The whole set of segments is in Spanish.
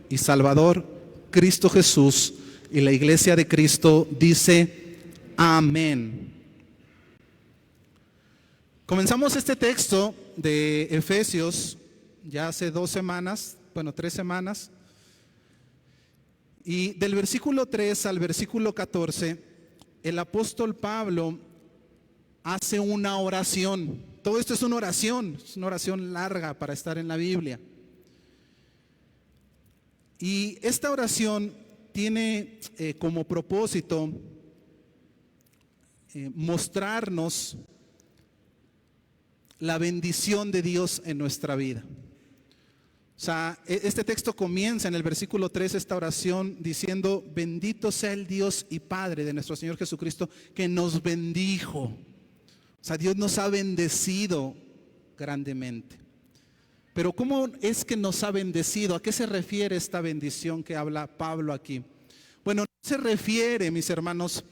y Salvador, Cristo Jesús, y la Iglesia de Cristo dice amén. Comenzamos este texto de Efesios ya hace 3 semanas, y del versículo 3 al versículo 14, el apóstol Pablo hace una oración. Todo esto es una oración larga para estar en la Biblia. Y esta oración tiene como propósito mostrarnos la bendición de Dios en nuestra vida. O sea, este texto comienza en el versículo 3, esta oración, diciendo: bendito sea el Dios y Padre de nuestro Señor Jesucristo, que nos bendijo. O sea, Dios nos ha bendecido grandemente. Pero ¿cómo es que nos ha bendecido? ¿A qué se refiere esta bendición que habla Pablo aquí? Bueno, no se refiere, mis hermanos,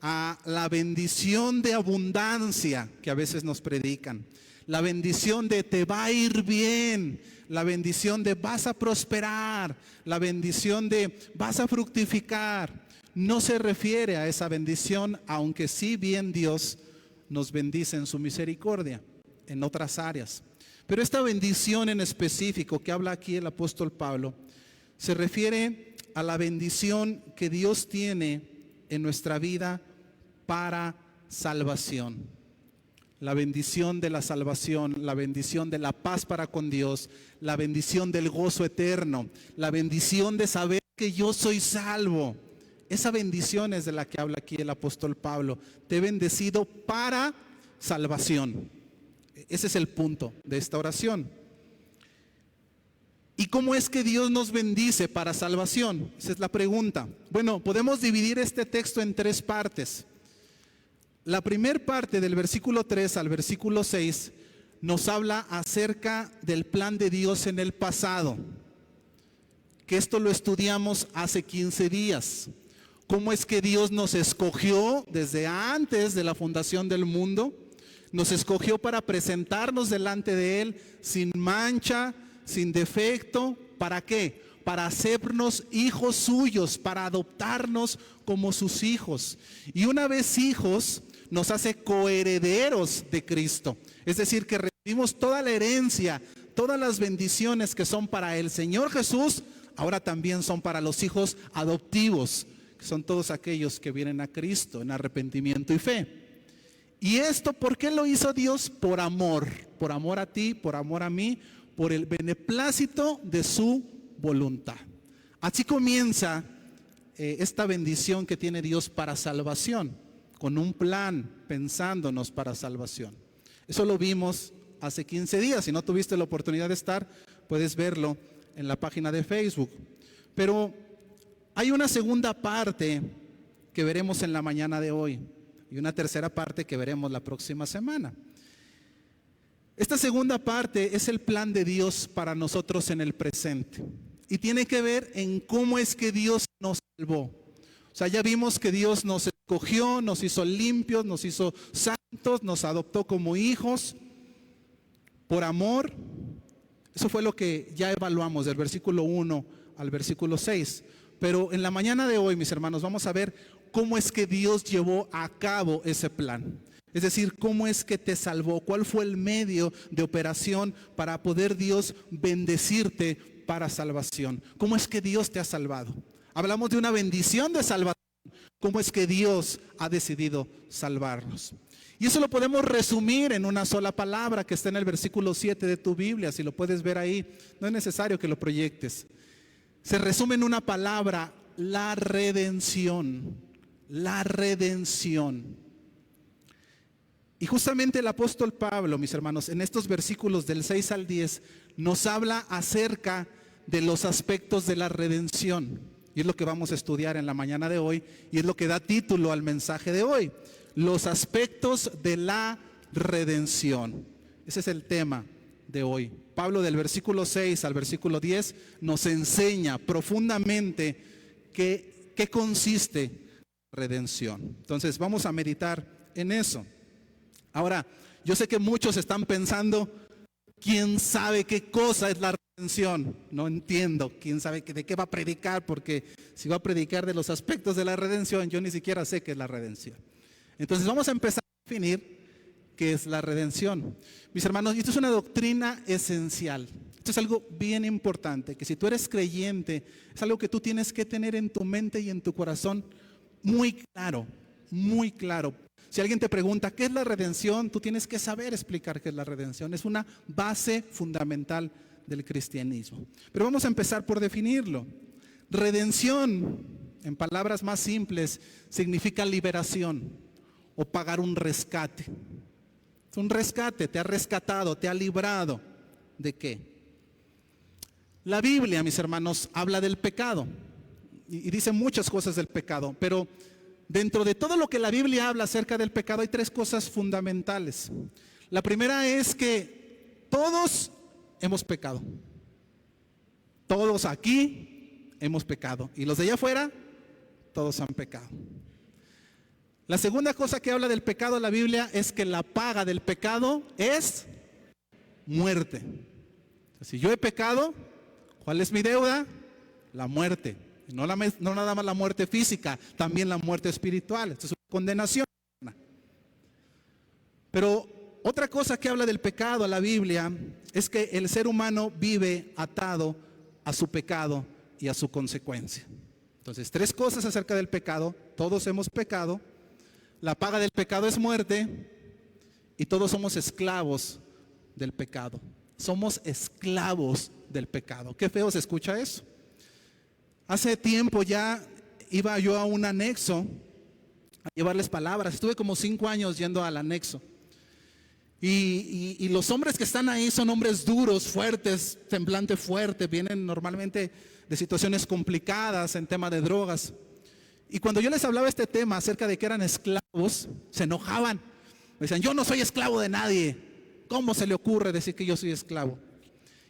a la bendición de abundancia que a veces nos predican. La bendición de te va a ir bien, la bendición de vas a prosperar, la bendición de vas a fructificar. No se refiere a esa bendición, aunque sí bien Dios nos bendice en su misericordia en otras áreas. Pero esta bendición en específico que habla aquí el apóstol Pablo se refiere a la bendición que Dios tiene en nuestra vida para salvación. La bendición de la salvación, la bendición de la paz para con Dios, la bendición del gozo eterno, la bendición de saber que yo soy salvo. Esa bendición es de la que habla aquí el apóstol Pablo. Te he bendecido para salvación. Ese es el punto de esta oración. ¿Y cómo es que Dios nos bendice para salvación? Esa es la pregunta. Bueno, podemos dividir este texto en 3 partes. La primera parte, del versículo 3 al versículo 6, nos habla acerca del plan de Dios en el pasado, que esto lo estudiamos hace 15 días. ¿Cómo es que Dios nos escogió desde antes de la fundación del mundo? Nos escogió para presentarnos delante de Él sin mancha, sin defecto. ¿Para qué? Para hacernos hijos suyos, para adoptarnos como sus hijos. Y una vez hijos, nos hace coherederos de Cristo. Es decir, que recibimos toda la herencia, todas las bendiciones que son para el Señor Jesús, ahora también son para los hijos adoptivos, que son todos aquellos que vienen a Cristo en arrepentimiento y fe. Y esto, ¿por qué lo hizo Dios? Por amor a ti, por amor a mí, por el beneplácito de su voluntad. Así comienza esta bendición que tiene Dios para salvación, con un plan pensándonos para salvación. Eso lo vimos hace 15 días. Si no tuviste la oportunidad de estar, puedes verlo en la página de Facebook. Pero hay una segunda parte que veremos en la mañana de hoy, y una tercera parte que veremos la próxima semana. Esta segunda parte es el plan de Dios para nosotros en el presente, y tiene que ver en cómo es que Dios nos salvó. O sea, ya vimos que Dios nos escogió, nos hizo limpios, nos hizo santos, nos adoptó como hijos por amor. Eso fue lo que ya evaluamos del versículo 1 al versículo 6. Pero en la mañana de hoy, mis hermanos, vamos a ver cómo es que Dios llevó a cabo ese plan. Es decir, cómo es que te salvó, cuál fue el medio de operación para poder Dios bendecirte para salvación. ¿Cómo es que Dios te ha salvado? Hablamos de una bendición de salvación. ¿Cómo es que Dios ha decidido salvarnos? Y eso lo podemos resumir en una sola palabra que está en el versículo 7 de tu Biblia. Si lo puedes ver ahí, no es necesario que lo proyectes. Se resume en una palabra: la redención. La redención. Y justamente el apóstol Pablo, mis hermanos, en estos versículos del 6 al 10, nos habla acerca de los aspectos de la redención. Y es lo que vamos a estudiar en la mañana de hoy, y es lo que da título al mensaje de hoy: los aspectos de la redención. Ese es el tema de hoy. Pablo, del versículo 6 al versículo 10, nos enseña profundamente qué consiste redención. Entonces vamos a meditar en eso. Ahora, yo sé que muchos están pensando: ¿quién sabe qué cosa es la redención. No entiendo, quién sabe de qué va a predicar, porque si va a predicar de los aspectos de la redención, yo ni siquiera sé qué es la redención. Entonces vamos a empezar a definir qué es la redención. Mis hermanos, esto es una doctrina esencial. Esto es algo bien importante, que si tú eres creyente, es algo que tú tienes que tener en tu mente y en tu corazón muy claro, muy claro. Si alguien te pregunta qué es la redención, tú tienes que saber explicar qué es la redención. Es una base fundamental del cristianismo. Pero vamos a empezar por definirlo. Redención, en palabras más simples, significa liberación o pagar un rescate. Es un rescate, te ha rescatado, te ha librado. ¿De qué? La Biblia, mis hermanos, habla del pecado y dice muchas cosas del pecado, pero dentro de todo lo que la Biblia habla acerca del pecado hay tres cosas fundamentales. La primera es que todos hemos pecado. Todos aquí hemos pecado. Y los de allá afuera, todos han pecado. La segunda cosa que habla del pecado la Biblia es que la paga del pecado es muerte. Si yo he pecado, ¿cuál es mi deuda? La muerte. No nada más la muerte física, también la muerte espiritual. Esto es una condenación. Pero otra cosa que habla del pecado la Biblia es que el ser humano vive atado a su pecado y a su consecuencia. Entonces, tres cosas acerca del pecado. Todos hemos pecado. La paga del pecado es muerte y todos somos esclavos del pecado. Somos esclavos del pecado. Qué feo se escucha eso. Hace tiempo ya iba yo a un anexo a llevarles palabras. Estuve como 5 años yendo al anexo. Y los hombres que están ahí son hombres duros, fuertes, semblante fuerte. Vienen normalmente de situaciones complicadas en tema de drogas. Y cuando yo les hablaba este tema acerca de que eran esclavos, se enojaban. Me decían, yo no soy esclavo de nadie. ¿Cómo se le ocurre decir que yo soy esclavo?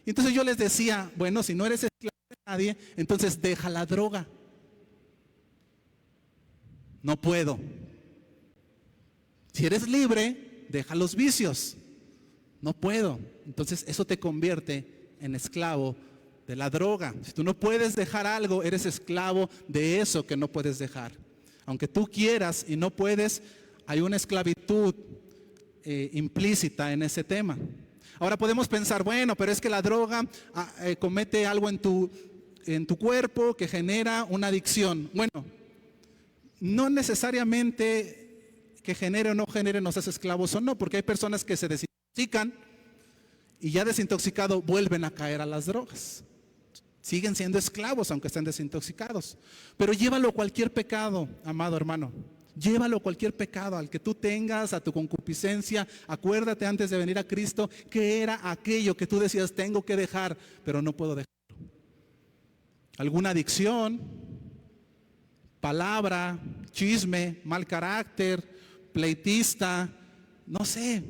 Y entonces yo les decía, bueno, si no eres esclavo de nadie, entonces deja la droga. No puedo. Si eres libre, deja los vicios. No puedo. Entonces eso te convierte en esclavo de la droga. Si tú no puedes dejar algo, eres esclavo de eso que no puedes dejar. Aunque tú quieras y no puedes, hay una esclavitud implícita en ese tema. Ahora podemos pensar, bueno, pero es que la droga comete algo en tu cuerpo que genera una adicción. Bueno, no necesariamente que genere o no genere nos hace esclavos o no, porque hay personas que se desintoxican y ya desintoxicado vuelven a caer a las drogas. Siguen siendo esclavos aunque estén desintoxicados. Pero llévalo a cualquier pecado, amado hermano. Llévalo a cualquier pecado, al que tú tengas, a tu concupiscencia. Acuérdate antes de venir a Cristo que era aquello que tú decías, tengo que dejar, pero no puedo dejarlo. Alguna adicción, palabra, chisme, mal carácter, pleitista, no sé,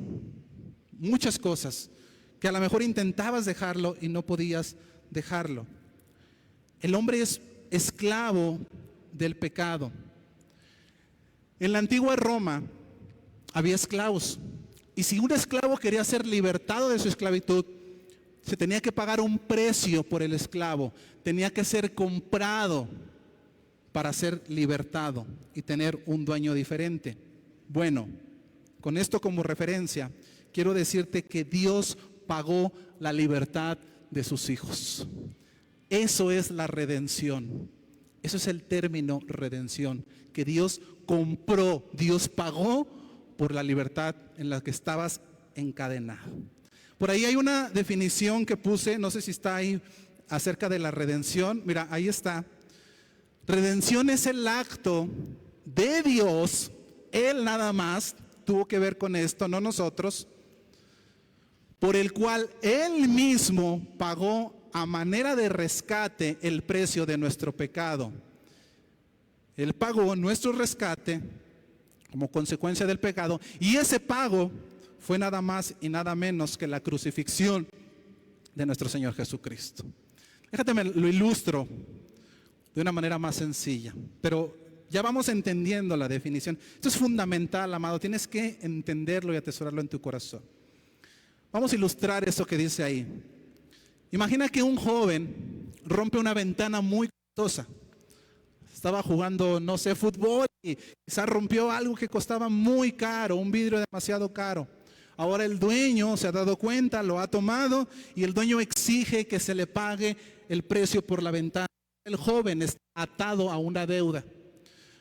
muchas cosas que a lo mejor intentabas dejarlo y no podías dejarlo. El hombre es esclavo del pecado. En la antigua Roma había esclavos. Y si un esclavo quería ser libertado de su esclavitud, se tenía que pagar un precio por el esclavo. Tenía que ser comprado para ser libertado y tener un dueño diferente. Bueno, con esto como referencia, quiero decirte que Dios pagó la libertad de sus hijos. Eso es la redención. Eso es el término redención, que Dios compró, Dios pagó por la libertad en la que estabas encadenado. Por ahí hay una definición que puse, no sé si está ahí, acerca de la redención. Mira, ahí está. Redención es el acto de Dios, Él nada más tuvo que ver con esto, no nosotros, por el cual Él mismo pagó a manera de rescate el precio de nuestro pecado. Él pagó nuestro rescate como consecuencia del pecado, y ese pago fue nada más y nada menos que la crucifixión de nuestro Señor Jesucristo. Déjame lo ilustro de una manera más sencilla, pero ya vamos entendiendo la definición. Esto es fundamental, amado, tienes que entenderlo y atesorarlo en tu corazón. Vamos a ilustrar eso que dice ahí. Imagina que un joven rompe una ventana muy costosa. Estaba jugando, no sé, fútbol y quizás rompió algo que costaba muy caro, un vidrio demasiado caro. Ahora el dueño se ha dado cuenta, lo ha tomado y el dueño exige que se le pague el precio por la ventana. El joven está atado a una deuda.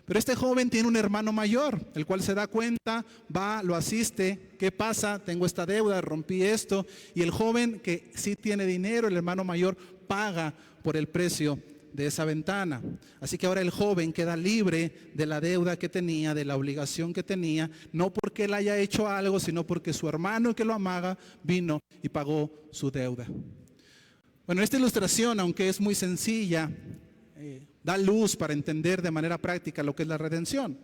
Pero este joven tiene un hermano mayor, el cual se da cuenta, va, lo asiste. ¿Qué pasa? Tengo esta deuda, rompí esto. Y el joven que sí tiene dinero, el hermano mayor, paga por el precio de esa ventana. Así que ahora el joven queda libre de la deuda que tenía, de la obligación que tenía, no porque él haya hecho algo, sino porque su hermano que lo amaba vino y pagó su deuda. Bueno, esta ilustración, aunque es muy sencilla, da luz para entender de manera práctica lo que es la redención.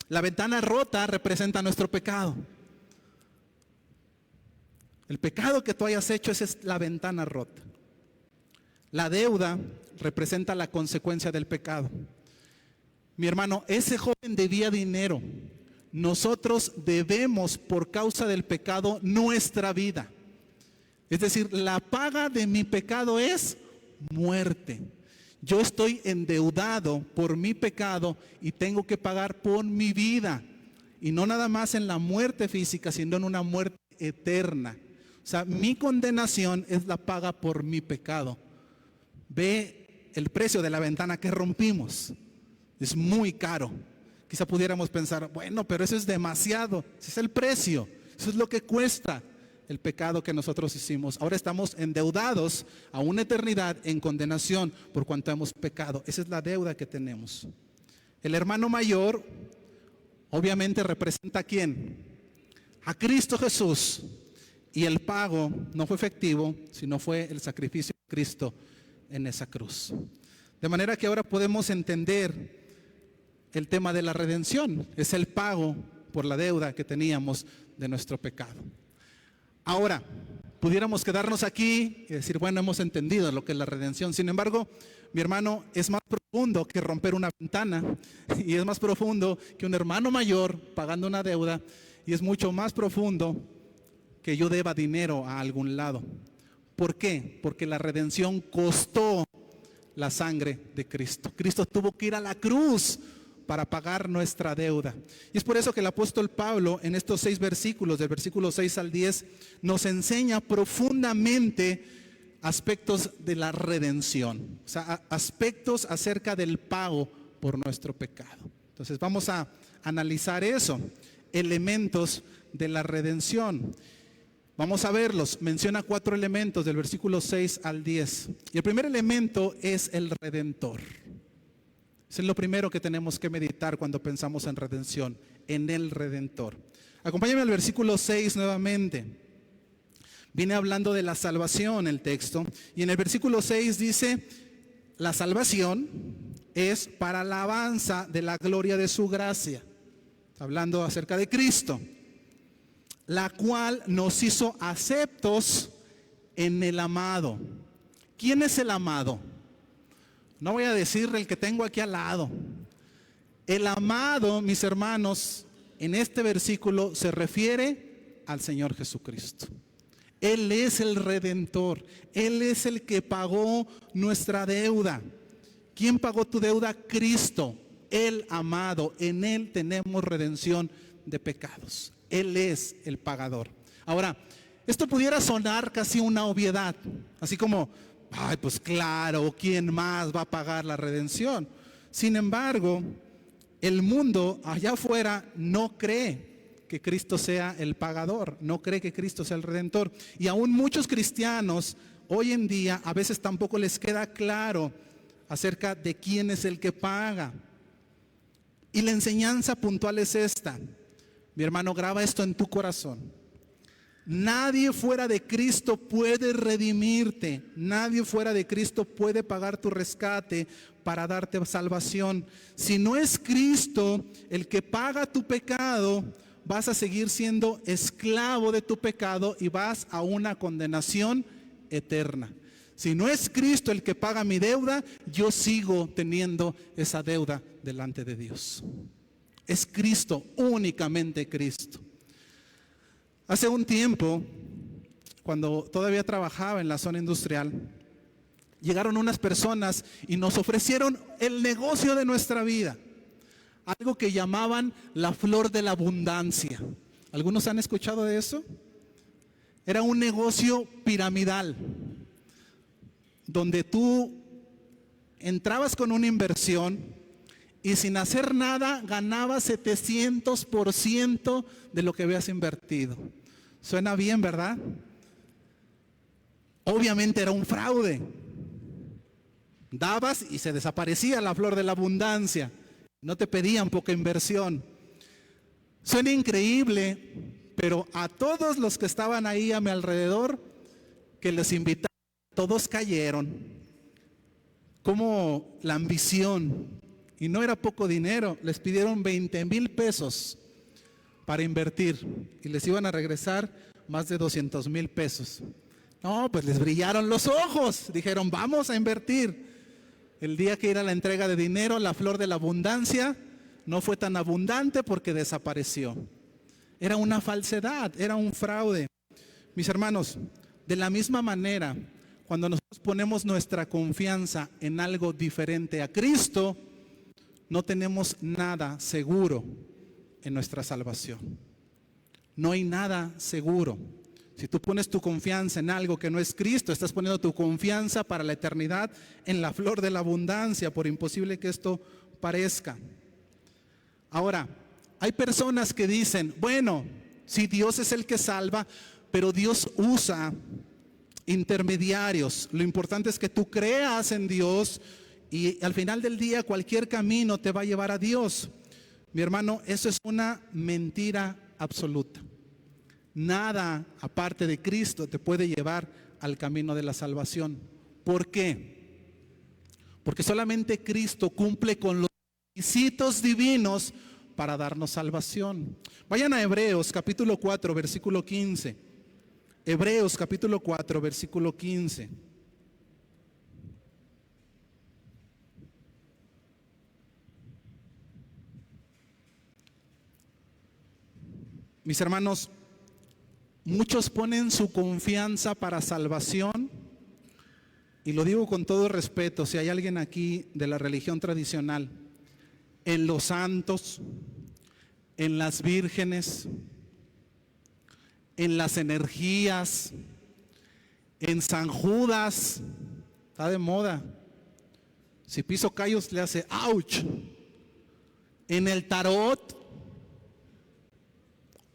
La ventana rota representa nuestro pecado. El pecado que tú hayas hecho, esa es la ventana rota. La deuda representa la consecuencia del pecado. Mi hermano, ese joven debía dinero. Nosotros debemos por causa del pecado nuestra vida. Es decir, la paga de mi pecado es muerte. Yo estoy endeudado por mi pecado y tengo que pagar por mi vida. Y no nada más en la muerte física, sino en una muerte eterna. O sea, mi condenación es la paga por mi pecado. Ve el precio de la ventana que rompimos. Es muy caro. Quizá pudiéramos pensar, bueno, pero eso es demasiado. Ese es el precio. Eso es lo que cuesta el pecado que nosotros hicimos. Ahora estamos endeudados a una eternidad en condenación por cuanto hemos pecado. Esa es la deuda que tenemos. El hermano mayor obviamente representa ¿a quién? A Cristo Jesús. Y el pago no fue efectivo, sino fue el sacrificio de Cristo en esa cruz. De manera que ahora podemos entender el tema de la redención. Es el pago por la deuda que teníamos de nuestro pecado. Ahora, pudiéramos quedarnos aquí y decir, bueno, hemos entendido lo que es la redención. Sin embargo, mi hermano, es más profundo que romper una ventana y es más profundo que un hermano mayor pagando una deuda y es mucho más profundo que yo deba dinero a algún lado. ¿Por qué? Porque la redención costó la sangre de Cristo. Cristo tuvo que ir a la cruz para pagar nuestra deuda. Y es por eso que el apóstol Pablo en estos 6 versículos, del versículo 6 al 10, nos enseña profundamente aspectos de la redención. O sea, aspectos acerca del pago por nuestro pecado. Entonces vamos a analizar eso, elementos de la redención. Vamos a verlos. Menciona 4 elementos del versículo 6 al 10. Y el primer elemento es el Redentor. Eso es lo primero que tenemos que meditar cuando pensamos en redención, en el Redentor. Acompáñame al versículo 6 nuevamente. Viene hablando de la salvación el texto. Y en el versículo 6 dice, la salvación es para alabanza de la gloria de su gracia. Está hablando acerca de Cristo, la cual nos hizo aceptos en el amado. ¿Quién es el amado? No voy a decirle el que tengo aquí al lado. El amado, mis hermanos, en este versículo se refiere al Señor Jesucristo. Él es el Redentor. Él es el que pagó nuestra deuda. ¿Quién pagó tu deuda? Cristo, el amado. En Él tenemos redención de pecados. Él es el pagador. Ahora, esto pudiera sonar casi una obviedad, así como, ay, pues claro, ¿quién más va a pagar la redención? Sin embargo, el mundo allá afuera no cree que Cristo sea el pagador, no cree que Cristo sea el redentor. Y aún muchos cristianos hoy en día a veces tampoco les queda claro acerca de quién es el que paga. Y la enseñanza puntual es esta. Mi hermano, graba esto en tu corazón. Nadie fuera de Cristo puede redimirte. Nadie fuera de Cristo puede pagar tu rescate para darte salvación. Si no es Cristo el que paga tu pecado, vas a seguir siendo esclavo de tu pecado y vas a una condenación eterna. Si no es Cristo el que paga mi deuda, yo sigo teniendo esa deuda delante de Dios. Es Cristo, únicamente Cristo. Hace un tiempo cuando todavía trabajaba en la zona industrial, llegaron unas personas y nos ofrecieron el negocio de nuestra vida, algo que llamaban la flor de la abundancia. ¿Algunos han escuchado de eso? Era un negocio piramidal, donde tú entrabas con una inversión y sin hacer nada ganabas 700% de lo que habías invertido. Suena bien, ¿verdad? Obviamente era un fraude. Dabas y se desaparecía la flor de la abundancia. No te pedían poca inversión. Suena increíble, pero a todos los que estaban ahí a mi alrededor, que les invitaba, todos cayeron. Como la ambición, y no era poco dinero, les pidieron 20,000 pesos para invertir y les iban a regresar más de 200,000 pesos. No, pues les brillaron los ojos, dijeron vamos a invertir. El día que era la entrega de dinero, la flor de la abundancia no fue tan abundante porque desapareció. Era una falsedad, era un fraude. Mis hermanos, de la misma manera, cuando nosotros ponemos nuestra confianza en algo diferente a Cristo, no tenemos nada seguro en nuestra salvación. No hay nada seguro. Si tú pones tu confianza en algo que no es Cristo, estás poniendo tu confianza para la eternidad en la flor de la abundancia, por imposible que esto parezca. Ahora, hay personas que dicen, bueno, si Dios es el que salva, pero Dios usa intermediarios. Lo importante es que tú creas en Dios y al final del día cualquier camino te va a llevar a Dios. Mi hermano, eso es una mentira absoluta. Nada aparte de Cristo te puede llevar al camino de la salvación. ¿Por qué? Porque solamente Cristo cumple con los requisitos divinos para darnos salvación. Vayan a Hebreos capítulo 4, versículo 15. Hebreos capítulo 4, versículo 15. Mis hermanos, muchos ponen su confianza para salvación, y lo digo con todo respeto, si hay alguien aquí de la religión tradicional, en los santos, en las vírgenes, en las energías, en San Judas, está de moda. Si piso callos le hace ouch. En el tarot,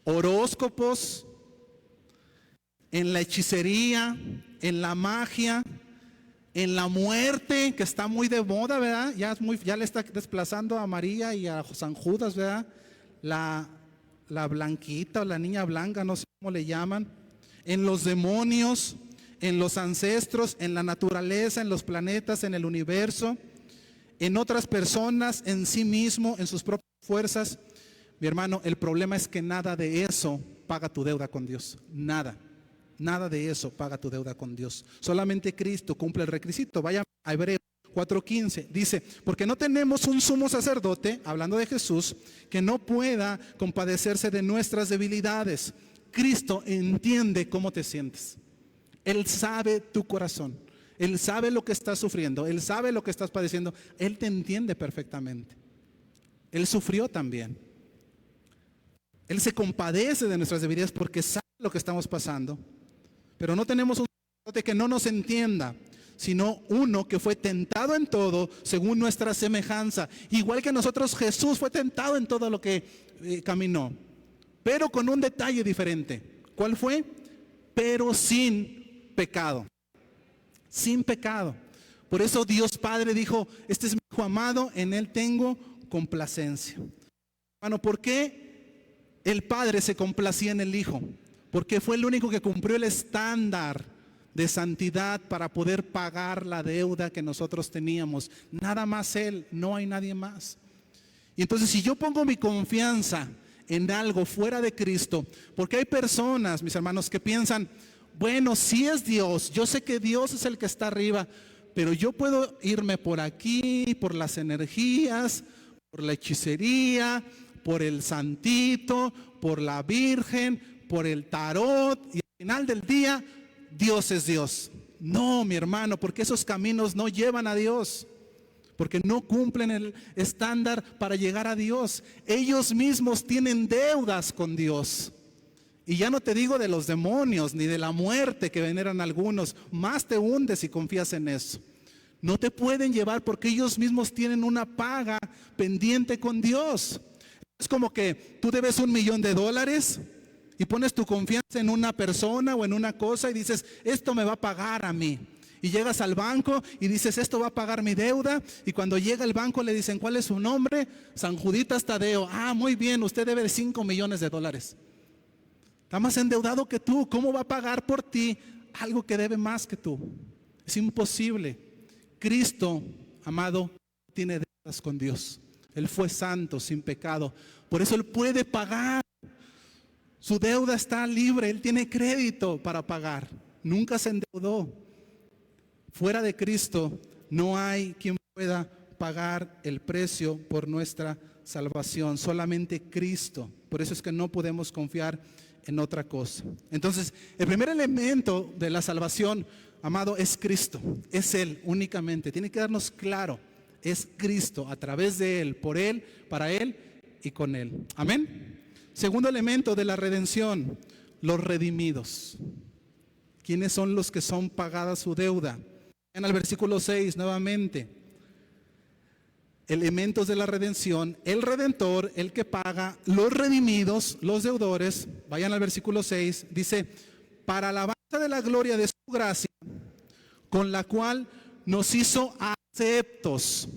horóscopos, en la hechicería, en la magia, en la muerte, que está muy de moda, ¿verdad? Ya le está desplazando a María y a San Judas, ¿verdad? La blanquita o la niña blanca, no sé cómo le llaman. En los demonios, en los ancestros, en la naturaleza, en los planetas, en el universo, en otras personas, en sí mismo, en sus propias fuerzas. Mi hermano, el problema es que nada de eso paga tu deuda con Dios. Nada de eso paga tu deuda con Dios. Solamente Cristo cumple el requisito. Vaya a Hebreos 4:15. Dice, porque no tenemos un sumo sacerdote, hablando de Jesús, que no pueda compadecerse de nuestras debilidades. Cristo entiende cómo te sientes. Él sabe tu corazón. Él sabe lo que estás sufriendo. Él sabe lo que estás padeciendo. Él te entiende perfectamente. Él sufrió también. Él se compadece de nuestras debilidades porque sabe lo que estamos pasando. Pero no tenemos un sacerdote que no nos entienda, sino uno que fue tentado en todo según nuestra semejanza. Igual que nosotros, Jesús fue tentado en todo lo que caminó, pero con un detalle diferente. ¿Cuál fue? Pero sin pecado. Sin pecado. Por eso Dios Padre dijo, este es mi Hijo amado, en él tengo complacencia. Hermano, ¿por qué el Padre se complacía en el Hijo? Porque fue el único que cumplió el estándar de santidad para poder pagar la deuda que nosotros teníamos. Nada más Él, no hay nadie más. Y entonces si yo pongo mi confianza en algo fuera de Cristo, porque hay personas, mis hermanos, que piensan, bueno, sí es Dios, yo sé que Dios es el que está arriba, pero yo puedo irme por aquí, por las energías, por la hechicería, por el santito, por la Virgen, por el tarot, y al final del día Dios es Dios. No, mi hermano, porque esos caminos no llevan a Dios, porque no cumplen el estándar para llegar a Dios. Ellos mismos tienen deudas con Dios. Y ya no te digo de los demonios ni de la muerte que veneran algunos, más te hundes si confías en eso. No te pueden llevar porque ellos mismos tienen una paga pendiente con Dios. Es como que tú debes $1,000,000 y pones tu confianza en una persona o en una cosa y dices, esto me va a pagar a mí. Y llegas al banco y dices, esto va a pagar mi deuda. Y cuando llega el banco le dicen, ¿cuál es su nombre? San Juditas Tadeo. Ah, muy bien, usted debe $5,000,000. Está más endeudado que tú. ¿Cómo va a pagar por ti algo que debe más que tú? Es imposible. Cristo, amado, tiene deudas con Dios. Él fue santo, sin pecado. Por eso Él puede pagar. Su deuda está libre. Él tiene crédito para pagar. Nunca se endeudó. Fuera de Cristo no hay quien pueda pagar el precio por nuestra salvación. Solamente Cristo. Por eso es que no podemos confiar en otra cosa. Entonces, el primer elemento de la salvación, amado, es Cristo. Es Él únicamente. Tiene que darnos claro. Es Cristo, a través de Él, por Él, para Él y con Él. Amén. Segundo elemento de la redención, los redimidos. ¿Quiénes son los que son pagada su deuda? En el versículo 6 nuevamente. Elementos de la redención, el redentor, el que paga, los redimidos, los deudores. Vayan al versículo 6, dice, para alabanza de la gloria de su gracia, con la cual nos hizo aceptos.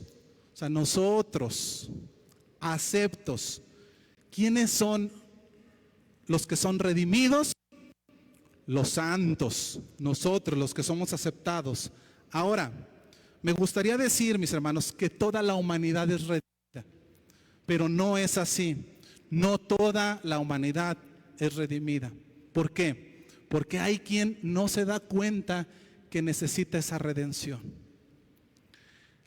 O sea, nosotros, aceptos. ¿Quiénes son los que son redimidos? Los santos, nosotros, los que somos aceptados. Ahora, me gustaría decir, mis hermanos, que toda la humanidad es redimida, pero no es así. No toda la humanidad es redimida. ¿Por qué? Porque hay quien no se da cuenta que necesita esa redención.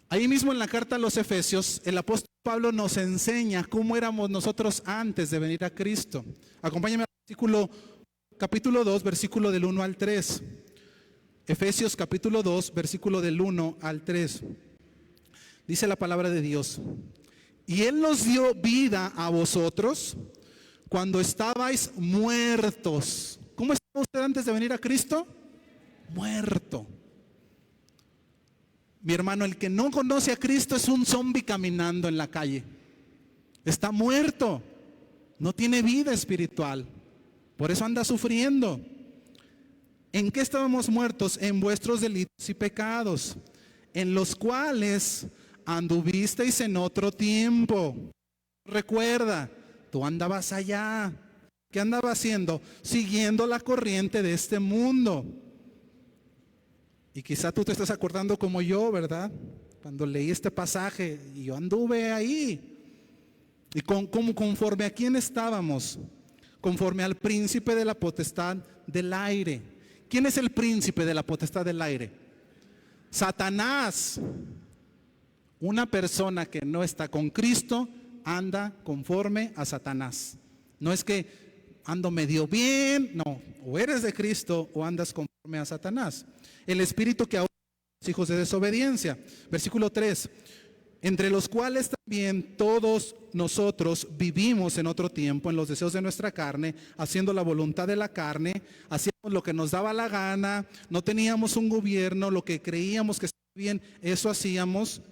Ahí mismo en la carta a los Efesios, el apóstol Pablo nos enseña cómo éramos nosotros antes de venir a Cristo. Acompáñame al capítulo 2, versículo del 1 al 3. Efesios capítulo 2, versículo del 1 al 3. Dice la palabra de Dios. Y Él nos dio vida a vosotros cuando estabais muertos. ¿Cómo estaba usted antes de venir a Cristo? Muerto. Mi hermano, el que no conoce a Cristo es un zombi caminando en la calle. Está muerto. No tiene vida espiritual. Por eso anda sufriendo. ¿En qué estábamos muertos? En vuestros delitos y pecados, en los cuales anduvisteis en otro tiempo. Recuerda, tú andabas allá. ¿Qué andaba haciendo? Siguiendo la corriente de este mundo. Y quizá tú te estás acordando como yo, ¿verdad? Cuando leí este pasaje, y yo anduve ahí. ¿Y conforme a quién estábamos? Conforme al príncipe de la potestad del aire. ¿Quién es el príncipe de la potestad del aire? Satanás. Una persona que no está con Cristo anda conforme a Satanás. No es que ando medio bien, no. O eres de Cristo o andas conforme a Satanás. El espíritu que ahora los hijos de desobediencia. Versículo 3. Entre los cuales también todos nosotros vivimos en otro tiempo en los deseos de nuestra carne, haciendo la voluntad de la carne, hacíamos lo que nos daba la gana, no teníamos un gobierno, lo que creíamos que estaba bien, eso hacíamos,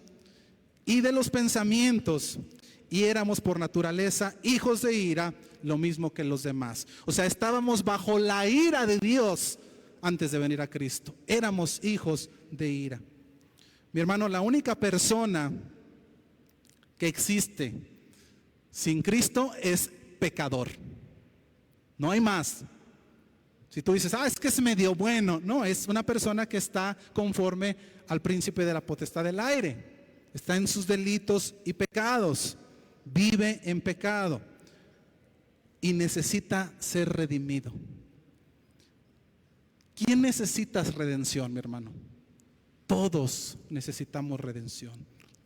y de los pensamientos, y éramos por naturaleza hijos de ira, lo mismo que los demás. O sea, estábamos bajo la ira de Dios antes de venir a Cristo, éramos hijos de ira. Mi hermano, la única persona que existe sin Cristo es pecador. No hay más. Si tú dices, es que es medio bueno. No, es una persona que está conforme al príncipe de la potestad del aire. Está en sus delitos y pecados. Vive en pecado. Y necesita ser redimido. ¿Quién necesita redención, mi hermano? Todos necesitamos redención.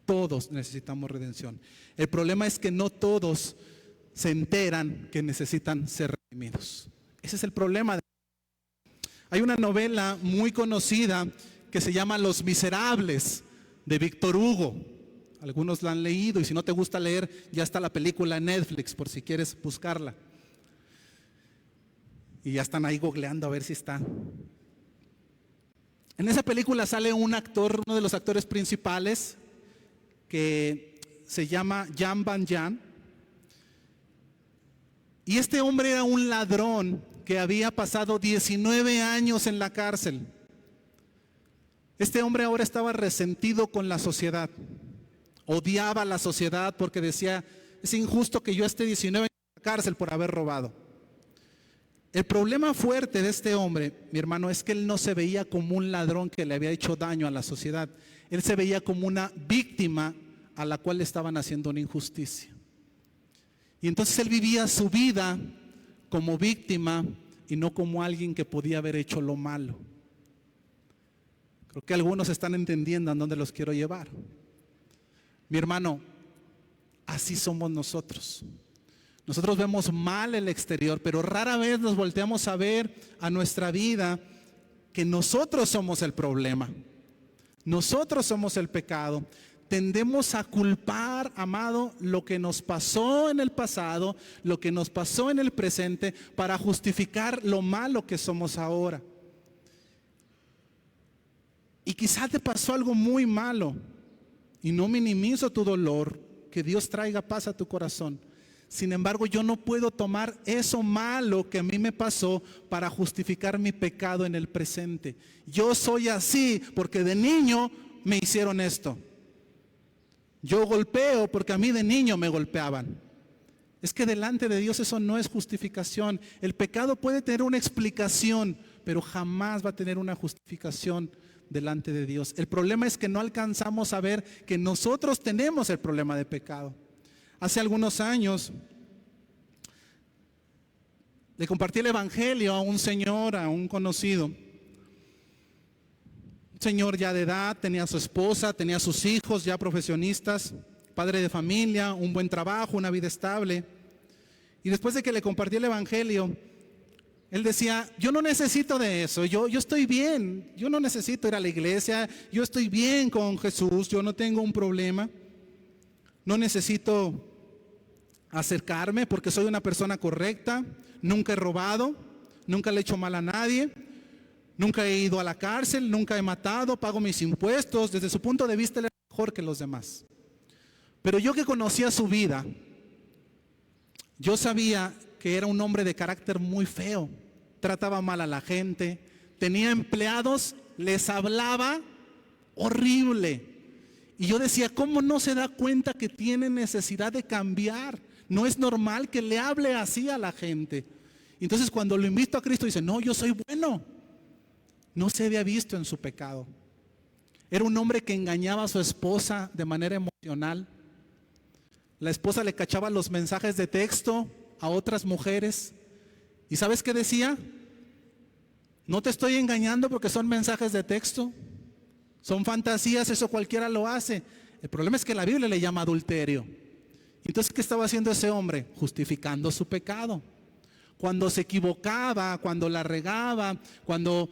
Todos necesitamos redención. El problema es que no todos se enteran que necesitan ser redimidos. Ese es el problema. Hay una novela muy conocida que se llama Los Miserables, de Víctor Hugo. Algunos la han leído y si no te gusta leer, ya está la película en Netflix por si quieres buscarla. Y ya están ahí googleando a ver si está. En esa película sale un actor, uno de los actores principales, que se llama Jan Valjean. Y este hombre era un ladrón que había pasado 19 años en la cárcel. Este hombre ahora estaba resentido con la sociedad. Odiaba a la sociedad porque decía, es injusto que yo esté 19 años en la cárcel por haber robado. El problema fuerte de este hombre, mi hermano, es que él no se veía como un ladrón que le había hecho daño a la sociedad. Él se veía como una víctima a la cual le estaban haciendo una injusticia. Y entonces él vivía su vida como víctima y no como alguien que podía haber hecho lo malo. Creo que algunos están entendiendo a dónde los quiero llevar. Mi hermano, así somos nosotros. Nosotros vemos mal el exterior, pero rara vez nos volteamos a ver a nuestra vida que nosotros somos el problema. Nosotros somos el pecado. Tendemos a culpar, amado, lo que nos pasó en el pasado, lo que nos pasó en el presente, para justificar lo malo que somos ahora. Y quizás te pasó algo muy malo, y no minimizo tu dolor, que Dios traiga paz a tu corazón. Sin embargo, yo no puedo tomar eso malo que a mí me pasó para justificar mi pecado en el presente. Yo soy así porque de niño me hicieron esto. Yo golpeo porque a mí de niño me golpeaban. Es que delante de Dios eso no es justificación. El pecado puede tener una explicación, pero jamás va a tener una justificación delante de Dios. El problema es que no alcanzamos a ver que nosotros tenemos el problema de pecado. Hace algunos años le compartí el evangelio a un señor, a un conocido. Un señor ya de edad, tenía a su esposa, tenía a sus hijos ya profesionistas, padre de familia, un buen trabajo, una vida estable. Y después de que le compartí el evangelio, él decía, yo no necesito de eso, yo estoy bien, yo no necesito ir a la iglesia, yo estoy bien con Jesús, yo no tengo un problema, no necesito acercarme porque soy una persona correcta, nunca he robado, nunca le he hecho mal a nadie, nunca he ido a la cárcel, nunca he matado, pago mis impuestos. Desde su punto de vista él era mejor que los demás. Pero yo que conocía su vida, yo sabía que era un hombre de carácter muy feo, trataba mal a la gente, tenía empleados, les hablaba horrible. Y yo decía, ¿cómo no se da cuenta que tiene necesidad de cambiar? No es normal que le hable así a la gente. Entonces cuando lo invito a Cristo dice, no, yo soy bueno. No se había visto en su pecado. Era un hombre que engañaba a su esposa de manera emocional. La esposa le cachaba los mensajes de texto a otras mujeres. ¿Y sabes qué decía? No te estoy engañando porque son mensajes de texto. Son fantasías, eso cualquiera lo hace. El problema es que la Biblia le llama adulterio. Entonces, ¿qué estaba haciendo ese hombre? Justificando su pecado. Cuando se equivocaba, cuando la regaba, cuando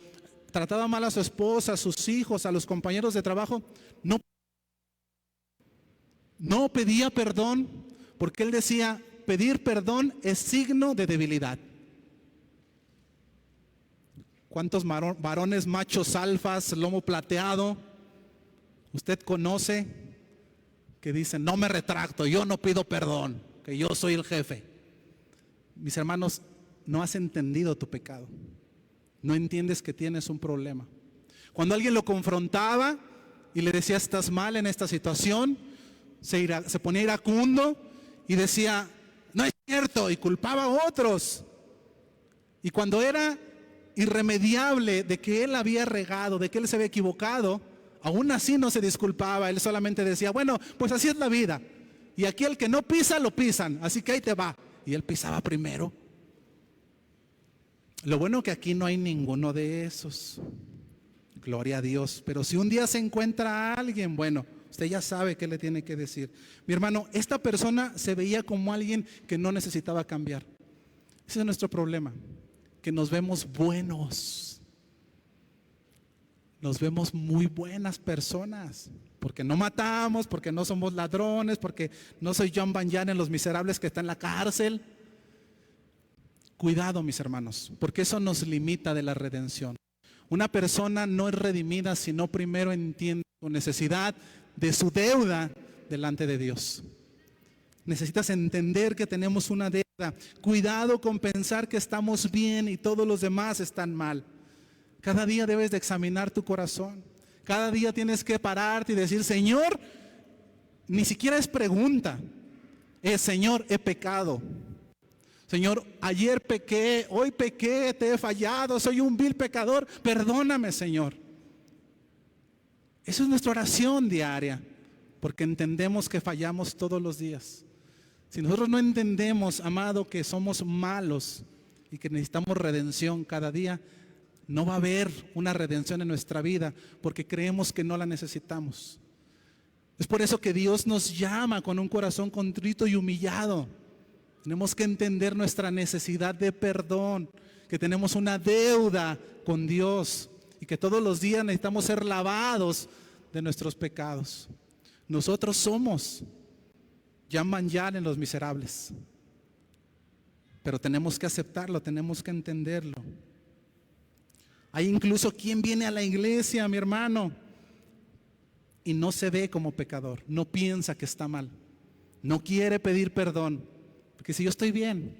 trataba mal a su esposa, a sus hijos, a los compañeros de trabajo, no pedía perdón, porque él decía, pedir perdón es signo de debilidad. ¿Cuántos varones machos alfas, lomo plateado, usted conoce que dicen, no me retracto, yo no pido perdón, que yo soy el jefe? Mis hermanos, no has entendido tu pecado. No entiendes que tienes un problema. Cuando alguien lo confrontaba y le decía, estás mal en esta situación, se ponía iracundo y decía, no es cierto, y culpaba a otros. Y cuando era irremediable de que él había regado, de que él se había equivocado, aún así no se disculpaba, él solamente decía, bueno, pues así es la vida. Y aquí el que no pisa, lo pisan, así que ahí te va. Y él pisaba primero. Lo bueno que aquí no hay ninguno de esos. Gloria a Dios. Pero si un día se encuentra a alguien, bueno, usted ya sabe qué le tiene que decir. Mi hermano, esta persona se veía como alguien que no necesitaba cambiar. Ese es nuestro problema, que nos vemos buenos. nos vemos muy buenas personas, porque no matamos, porque no somos ladrones, porque no soy John Van Yan en Los Miserables que está en la cárcel. Cuidado, mis hermanos, porque eso nos limita de la redención. Una persona no es redimida si no primero entiende su necesidad de su deuda delante de Dios. Necesitas entender que tenemos una deuda. Cuidado con pensar que estamos bien y todos los demás están mal. Cada día debes de examinar tu corazón. Cada día tienes que pararte y decir, Señor, ni siquiera es pregunta. Es, Señor, he pecado. Señor, ayer pequé, hoy pequé, te he fallado, soy un vil pecador, perdóname, Señor. Esa es nuestra oración diaria, porque entendemos que fallamos todos los días. Si nosotros no entendemos, amado, que somos malos y que necesitamos redención cada día, no va a haber una redención en nuestra vida, porque creemos que no la necesitamos. Es por eso que Dios nos llama con un corazón contrito y humillado. Tenemos que entender nuestra necesidad de perdón, que tenemos una deuda con Dios y que todos los días necesitamos ser lavados de nuestros pecados. Nosotros somos Jan Van Yan en Los Miserables, pero tenemos que aceptarlo, tenemos que entenderlo. Hay incluso quien viene a la iglesia, mi hermano, y no se ve como pecador, no piensa que está mal, no quiere pedir perdón. Porque si yo estoy bien,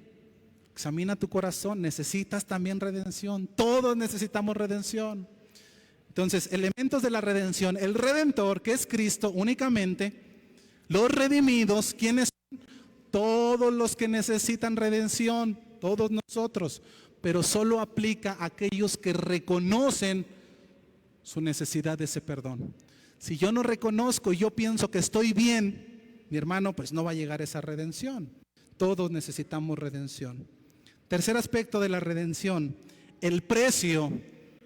examina tu corazón, necesitas también redención. Todos necesitamos redención. Entonces, elementos de la redención, el Redentor, que es Cristo únicamente, los redimidos, ¿quiénes son? Todos los que necesitan redención, todos nosotros, pero solo aplica a aquellos que reconocen su necesidad de ese perdón. Si yo no reconozco y yo pienso que estoy bien, mi hermano, pues no va a llegar esa redención. Todos necesitamos redención. Tercer aspecto de la redención, el precio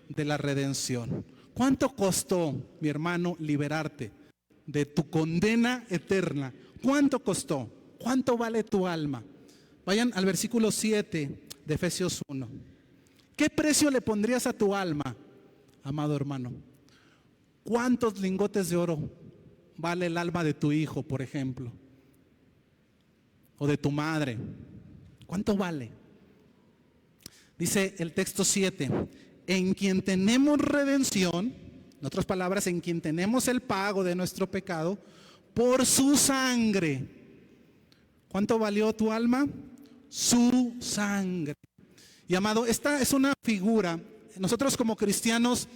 de la redención. ¿Cuánto costó, mi hermano, liberarte de tu condena eterna? ¿Cuánto costó? ¿Cuánto vale tu alma? Vayan al versículo 7 de Efesios 1. ¿Qué precio le pondrías a tu alma, amado hermano? ¿Cuántos lingotes de oro vale el alma de tu hijo, por ejemplo? O de tu madre. ¿Cuánto vale? Dice el texto 7, en quien tenemos redención, en otras palabras, en quien tenemos el pago de nuestro pecado, por su sangre. ¿Cuánto valió tu alma? Su sangre. Y amado, esta es una figura. Nosotros como cristianos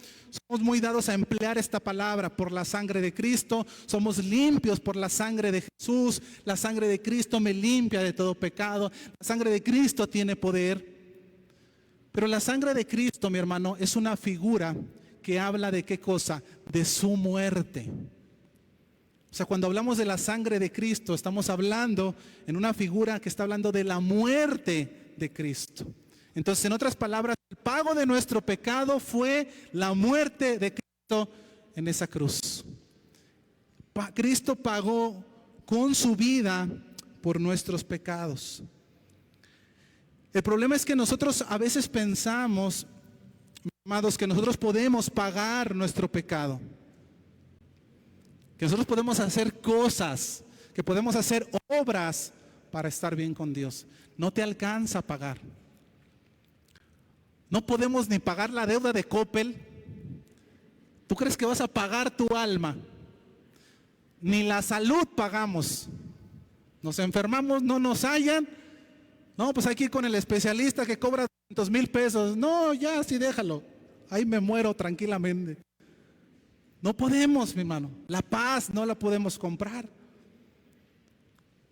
somos muy dados a emplear esta palabra, por la sangre de Cristo, somos limpios por la sangre de Jesús, la sangre de Cristo me limpia de todo pecado, la sangre de Cristo tiene poder. Pero la sangre de Cristo, mi hermano, es una figura que habla de qué cosa, de su muerte. O sea, cuando hablamos de la sangre de Cristo, estamos hablando en una figura que está hablando de la muerte de Cristo. Entonces, en otras palabras, el pago de nuestro pecado fue la muerte de Cristo en esa cruz. Cristo pagó con su vida por nuestros pecados. El problema es que nosotros a veces pensamos, amados, que nosotros podemos pagar nuestro pecado. Que nosotros podemos hacer cosas, que podemos hacer obras para estar bien con Dios. No te alcanza a pagar. No podemos ni pagar la deuda de Coppel. ¿Tú crees que vas a pagar tu alma? Ni la salud pagamos. Nos enfermamos, no nos hallan. No, pues hay que ir con el especialista que cobra 200,000 pesos. No, ya, sí, déjalo. Ahí me muero tranquilamente. No podemos, mi hermano. La paz no la podemos comprar.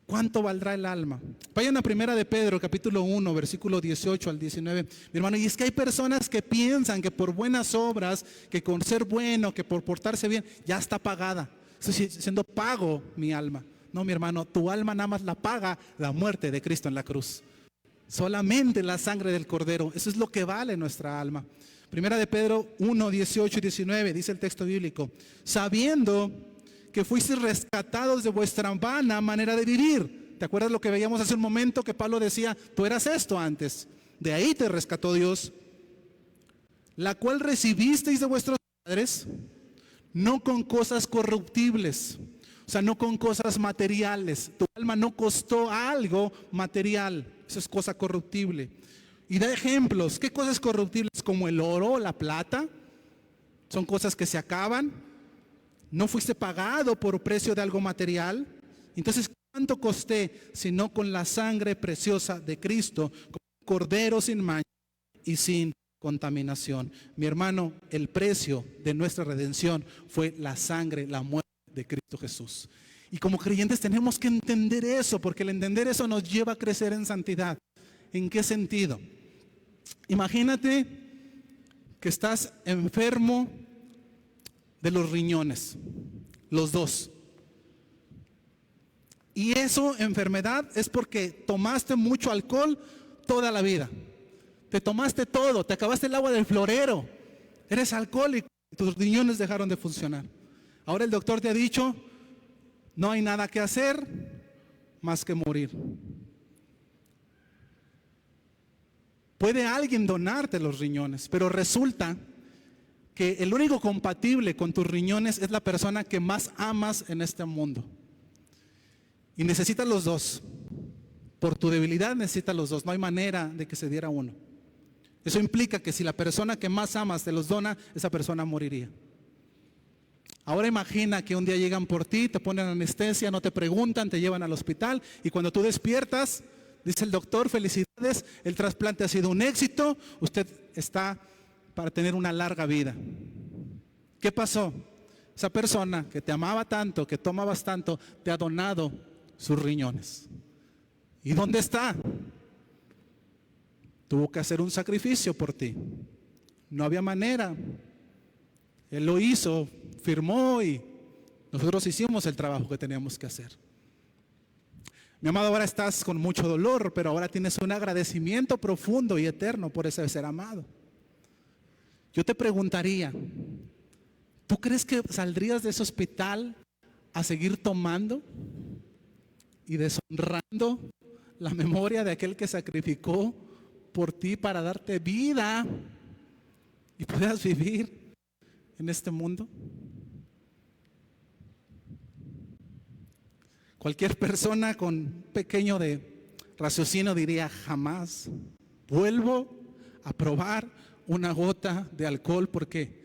¿Cuánto valdrá el alma? Vayan a Primera de Pedro, capítulo 1, versículo 18 al 19. Mi hermano, y es que hay personas que piensan que por buenas obras, que con ser bueno, que por portarse bien, ya está pagada. Estoy siendo pago mi alma. No, mi hermano, tu alma nada más la paga la muerte de Cristo en la cruz. Solamente la sangre del Cordero. Eso es lo que vale nuestra alma. Primera de Pedro 1, 18 y 19, dice el texto bíblico. Sabiendo que fuisteis rescatados de vuestra vana manera de vivir. ¿Te acuerdas lo que veíamos hace un momento que Pablo decía, tú eras esto antes? De ahí te rescató Dios. La cual recibisteis de vuestros padres, no con cosas corruptibles, o sea, no con cosas materiales. Tu alma no costó algo material, eso es cosa corruptible. Y da ejemplos. ¿Qué cosas corruptibles? Como el oro, la plata, son cosas que se acaban. No fuiste pagado por precio de algo material. Entonces, ¿cuánto costé? Sino con la sangre preciosa de Cristo, como un cordero sin mancha y sin contaminación. Mi hermano, el precio de nuestra redención fue la sangre, la muerte de Cristo Jesús. Y como creyentes tenemos que entender eso, porque el entender eso nos lleva a crecer en santidad. ¿En qué sentido? Imagínate que estás enfermo de los riñones, los dos. Y eso, enfermedad, es porque tomaste mucho alcohol toda la vida. Te tomaste todo, te acabaste el agua del florero. Eres alcohólico y tus riñones dejaron de funcionar. Ahora el doctor te ha dicho, no hay nada que hacer más que morir. Puede alguien donarte los riñones, pero resulta que el único compatible con tus riñones es la persona que más amas en este mundo. Y necesitas los dos. Por tu debilidad necesitas los dos. No hay manera de que se diera uno. Eso implica que si la persona que más amas te los dona, esa persona moriría. Ahora imagina que un día llegan por ti, te ponen anestesia, no te preguntan, te llevan al hospital y cuando tú despiertas, dice el doctor, felicidades, el trasplante ha sido un éxito, usted está para tener una larga vida. ¿Qué pasó? Esa persona que te amaba tanto, que tú amabas tanto, te ha donado sus riñones. ¿Y dónde está? Tuvo que hacer un sacrificio por ti. No había manera. Él lo hizo, firmó y nosotros hicimos el trabajo que teníamos que hacer. Mi amado, ahora estás con mucho dolor, pero ahora tienes un agradecimiento profundo y eterno por ese ser amado. Yo te preguntaría, ¿tú crees que saldrías de ese hospital a seguir tomando y deshonrando la memoria de aquel que sacrificó por ti para darte vida y puedas vivir en este mundo? Cualquier persona con un pequeño de raciocinio diría, jamás vuelvo a probar una gota de alcohol porque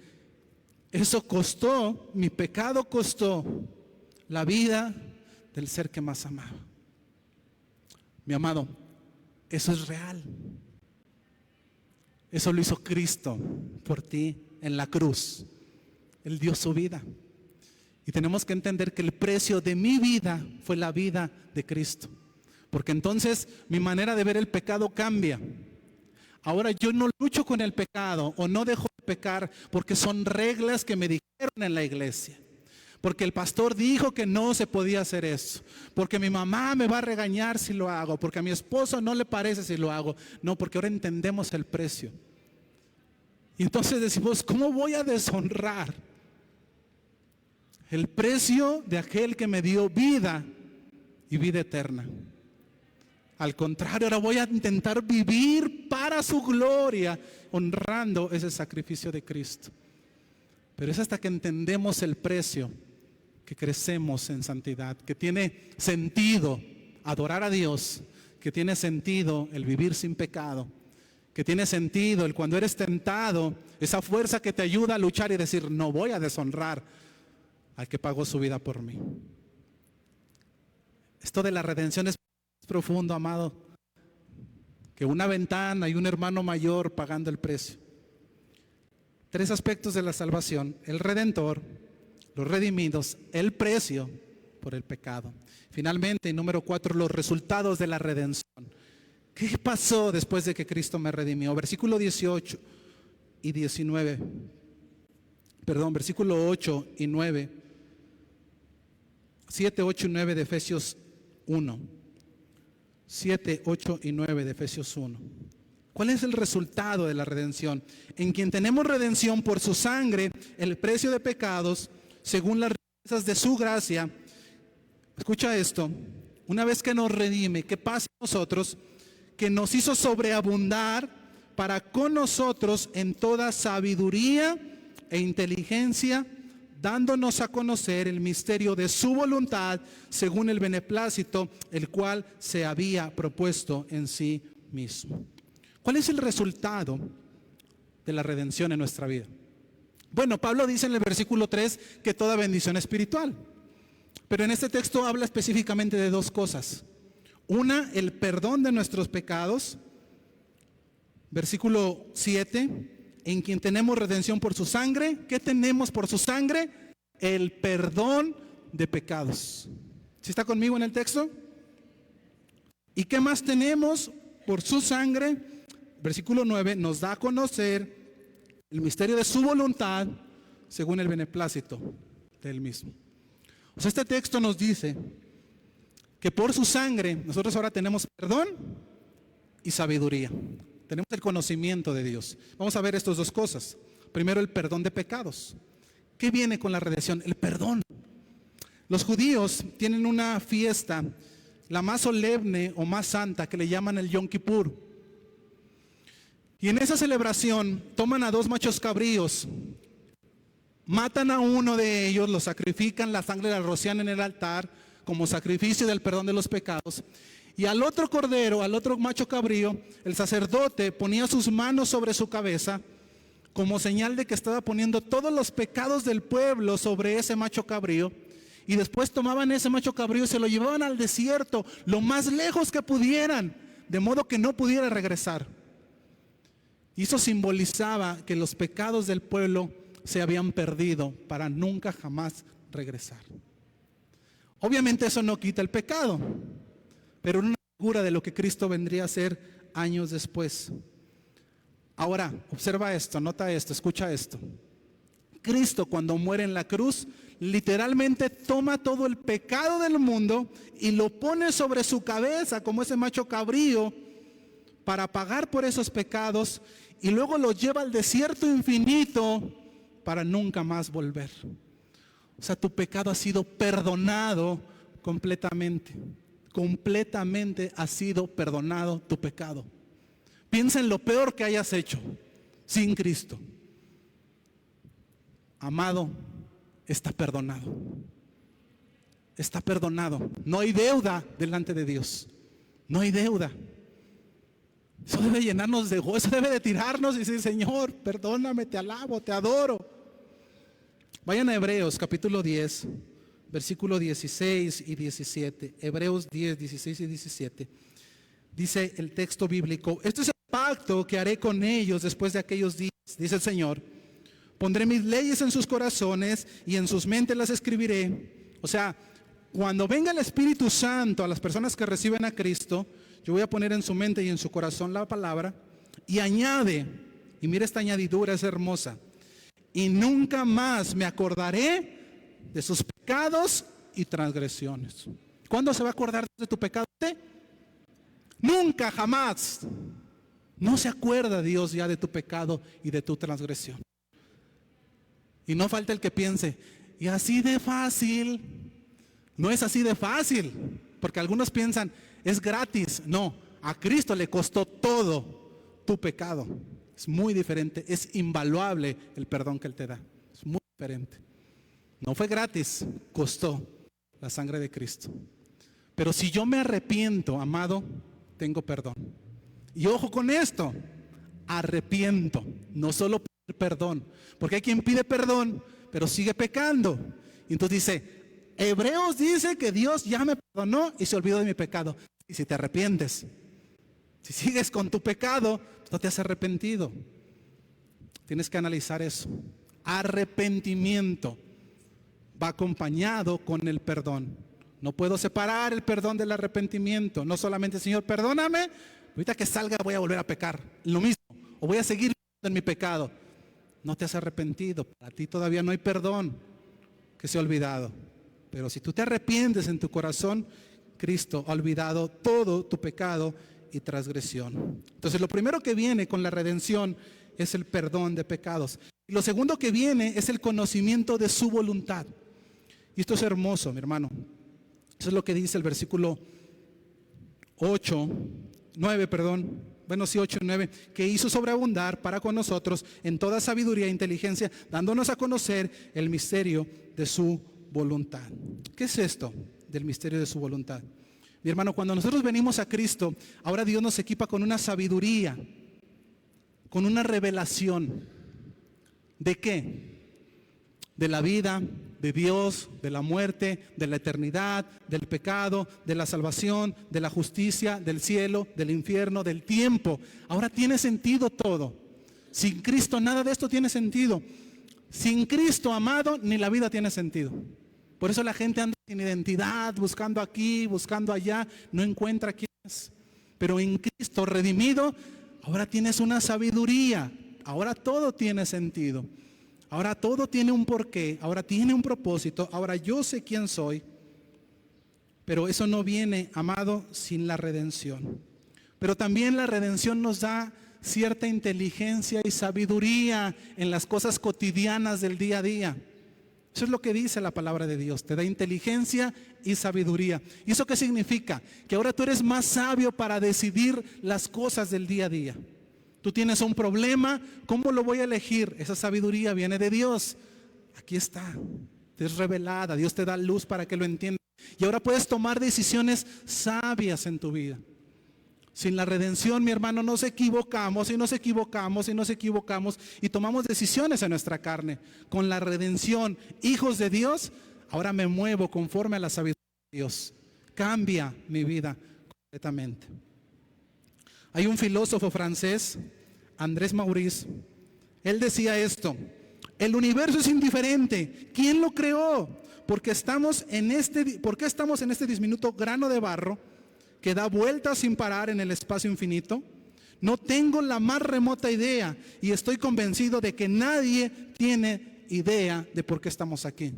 eso costó, mi pecado costó la vida del ser que más amaba. Mi amado, eso es real. Eso lo hizo Cristo por ti en la cruz. Él dio su vida. Y tenemos que entender que el precio de mi vida fue la vida de Cristo. Porque entonces mi manera de ver el pecado cambia. Ahora yo no lucho con el pecado o no dejo de pecar porque son reglas que me dijeron en la iglesia. Porque el pastor dijo que no se podía hacer eso. Porque mi mamá me va a regañar si lo hago. Porque a mi esposo no le parece si lo hago. No, porque ahora entendemos el precio. Y entonces decimos, ¿cómo voy a deshonrar el precio de aquel que me dio vida y vida eterna? Al contrario, ahora voy a intentar vivir para su gloria, honrando ese sacrificio de Cristo. Pero es hasta que entendemos el precio que crecemos en santidad, que tiene sentido adorar a Dios, que tiene sentido el vivir sin pecado, que tiene sentido el cuando eres tentado, esa fuerza que te ayuda a luchar y decir, no voy a deshonrar al que pagó su vida por mí. Esto de la redención es profundo, amado, que una ventana y un hermano mayor pagando el precio. 3 aspectos de la salvación: el redentor, los redimidos, el precio por el pecado. Finalmente, y número 4, los resultados de la redención. ¿Qué pasó después de que Cristo me redimió? Versículo 18 y 19. Perdón, versículo 8 y 9. 7, 8 y 9 de Efesios 1. 7, 8 y 9 de Efesios 1. ¿Cuál es el resultado de la redención? En quien tenemos redención por su sangre, el precio de pecados, según las riquezas de su gracia. Escucha esto. Una vez que nos redime, ¿qué pasa en nosotros? Que nos hizo sobreabundar para con nosotros en toda sabiduría e inteligencia, dándonos a conocer el misterio de su voluntad según el beneplácito, el cual se había propuesto en sí mismo. ¿Cuál es el resultado de la redención en nuestra vida? Bueno, Pablo dice en el versículo 3 que toda bendición espiritual, pero en este texto habla específicamente de dos cosas. Una, el perdón de nuestros pecados. Versículo 7, en quien tenemos redención por su sangre. ¿Qué tenemos por su sangre? El perdón de pecados. ¿Sí está conmigo en el texto? ¿Y qué más tenemos por su sangre? Versículo 9, nos da a conocer el misterio de su voluntad según el beneplácito del mismo. O sea, este texto nos dice que por su sangre nosotros ahora tenemos perdón y sabiduría. Tenemos el conocimiento de Dios. Vamos a ver estas dos cosas. Primero, el perdón de pecados. ¿Qué viene con la redención? El perdón. Los judíos tienen una fiesta, la más solemne o más santa, que le llaman el Yom Kippur. Y en esa celebración toman a dos machos cabríos, matan a uno de ellos, lo sacrifican, la sangre la rocian en el altar como sacrificio del perdón de los pecados. Y al otro cordero, al otro macho cabrío, el sacerdote ponía sus manos sobre su cabeza como señal de que estaba poniendo todos los pecados del pueblo sobre ese macho cabrío. Y después tomaban ese macho cabrío y se lo llevaban al desierto, lo más lejos que pudieran, de modo que no pudiera regresar. Y eso simbolizaba que los pecados del pueblo se habían perdido para nunca jamás regresar. Obviamente eso no quita el pecado, pero una figura de lo que Cristo vendría a hacer años después. Ahora, observa esto, nota esto, escucha esto. Cristo, cuando muere en la cruz, literalmente toma todo el pecado del mundo y lo pone sobre su cabeza como ese macho cabrío para pagar por esos pecados, y luego lo lleva al desierto infinito para nunca más volver. O sea, tu pecado ha sido perdonado completamente. Completamente ha sido perdonado tu pecado. Piensa en lo peor que hayas hecho sin Cristo. Amado, está perdonado. Está perdonado. No hay deuda delante de Dios. No hay deuda. Eso debe llenarnos de gozo, eso debe de tirarnos y decir: Señor, perdóname, te alabo, te adoro. Vayan a Hebreos capítulo 10, versículo 16 y 17. Hebreos 10, 16 y 17. Dice el texto bíblico: este es el pacto que haré con ellos después de aquellos días, dice el Señor. Pondré mis leyes en sus corazones y en sus mentes las escribiré. O sea, cuando venga el Espíritu Santo a las personas que reciben a Cristo, yo voy a poner en su mente y en su corazón la palabra. Y añade, y mira esta añadidura, es hermosa: y nunca más me acordaré de sus pecados y transgresiones. ¿Cuándo se va a acordar de tu pecado? Nunca, jamás. No se acuerda Dios ya de tu pecado y de tu transgresión. Y no falta el que piense: y así de fácil. No es así de fácil, porque algunos piensan: es gratis. No, a Cristo le costó todo tu pecado. Es muy diferente, es invaluable el perdón que Él te da. Es muy diferente. No fue gratis, costó la sangre de Cristo. Pero si yo me arrepiento, amado, tengo perdón. Y ojo con esto: arrepiento, no solo pedir perdón, porque hay quien pide perdón pero sigue pecando. Y entonces dice: Hebreos dice que Dios ya me perdonó y se olvidó de mi pecado. Y si te arrepientes, si sigues con tu pecado, no te has arrepentido. Tienes que analizar eso. Arrepentimiento va acompañado con el perdón. No puedo separar el perdón del arrepentimiento. No solamente: Señor, perdóname, ahorita que salga voy a volver a pecar. Lo mismo, o voy a seguir en mi pecado. No te has arrepentido. Para ti todavía no hay perdón que se ha olvidado. Pero si tú te arrepientes en tu corazón, Cristo ha olvidado todo tu pecado y transgresión. Entonces, lo primero que viene con la redención es el perdón de pecados. Y lo segundo que viene es el conocimiento de su voluntad. Y esto es hermoso, mi hermano. Eso es lo que dice el versículo 9, bueno, sí, 8 y 9, que hizo sobreabundar para con nosotros en toda sabiduría e inteligencia, dándonos a conocer el misterio de su voluntad. ¿Qué es esto del misterio de su voluntad? Mi hermano, cuando nosotros venimos a Cristo, ahora Dios nos equipa con una sabiduría, con una revelación. ¿De qué? De la vida, de Dios, de la muerte, de la eternidad, del pecado, de la salvación, de la justicia, del cielo, del infierno, del tiempo. Ahora tiene sentido todo. Sin Cristo nada de esto tiene sentido. Sin Cristo, amado, ni la vida tiene sentido. Por eso la gente anda sin identidad, buscando aquí, buscando allá, no encuentra quién es. Pero en Cristo redimido, ahora tienes una sabiduría. Ahora todo tiene sentido. Ahora todo tiene un porqué, ahora tiene un propósito, ahora yo sé quién soy. Pero eso no viene, amado, sin la redención. Pero también la redención nos da cierta inteligencia y sabiduría en las cosas cotidianas del día a día. Eso es lo que dice la palabra de Dios, te da inteligencia y sabiduría. ¿Y eso qué significa? Que ahora tú eres más sabio para decidir las cosas del día a día. Tú tienes un problema, ¿cómo lo voy a elegir? Esa sabiduría viene de Dios. Aquí está, te es revelada, Dios te da luz para que lo entiendas. Y ahora puedes tomar decisiones sabias en tu vida. Sin la redención, mi hermano, nos equivocamos y tomamos decisiones en nuestra carne. Con la redención, hijos de Dios, ahora me muevo conforme a la sabiduría de Dios. Cambia mi vida completamente. Hay un filósofo francés, Andrés Maurice, él decía esto: el universo es indiferente. ¿Quién lo creó? ¿Por qué estamos en este diminuto grano de barro que da vueltas sin parar en el espacio infinito? No tengo la más remota idea y estoy convencido de que nadie tiene idea de por qué estamos aquí.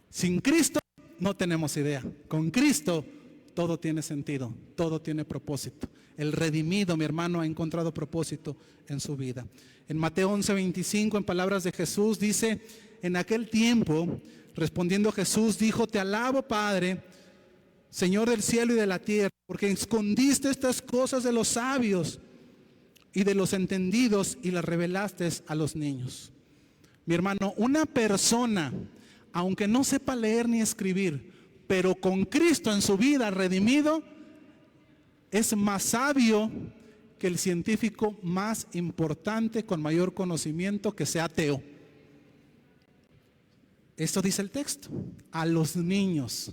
Sin Cristo no tenemos idea. Con Cristo todo tiene sentido, todo tiene propósito. El redimido, mi hermano, ha encontrado propósito en su vida. En Mateo 11:25, en palabras de Jesús, dice: en aquel tiempo, respondiendo Jesús, dijo: te alabo, Padre, Señor del cielo y de la tierra, porque escondiste estas cosas de los sabios y de los entendidos y las revelaste a los niños. Mi hermano, una persona, aunque no sepa leer ni escribir, pero con Cristo en su vida redimido, es más sabio que el científico más importante con mayor conocimiento que sea ateo. Esto dice el texto. A los niños,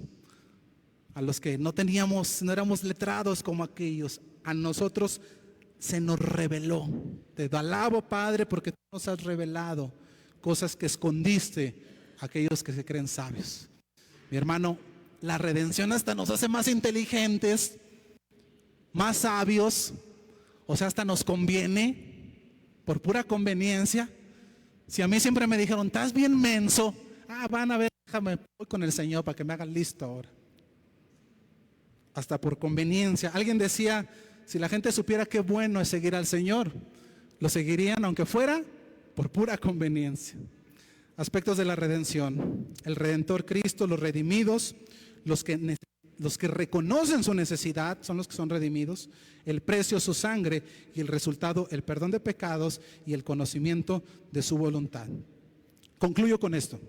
a los que no éramos letrados como aquellos, a nosotros se nos reveló. Te alabo, Padre, porque tú nos has revelado cosas que escondiste a aquellos que se creen sabios. Mi hermano, la redención hasta nos hace más inteligentes, más sabios, o sea, hasta nos conviene, por pura conveniencia. Si a mí siempre me dijeron: estás bien menso, van a ver, déjame, voy con el Señor para que me hagan listo ahora. Hasta por conveniencia. Alguien decía: si la gente supiera qué bueno es seguir al Señor, lo seguirían aunque fuera por pura conveniencia. Aspectos de la redención: el Redentor Cristo, los redimidos, los que reconocen su necesidad son los que son redimidos, el precio, su sangre, y el resultado, el perdón de pecados y el conocimiento de su voluntad. Concluyo con esto.